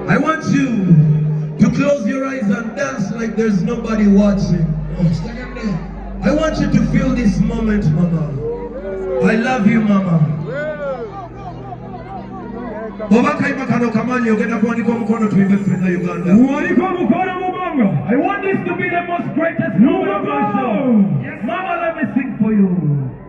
I want you to close your eyes and dance like there's nobody watching. I want you to feel this moment, Mama. I love you, Mama. I want this to be the most greatest moment of my show. Yes, Mama, let me sing for you.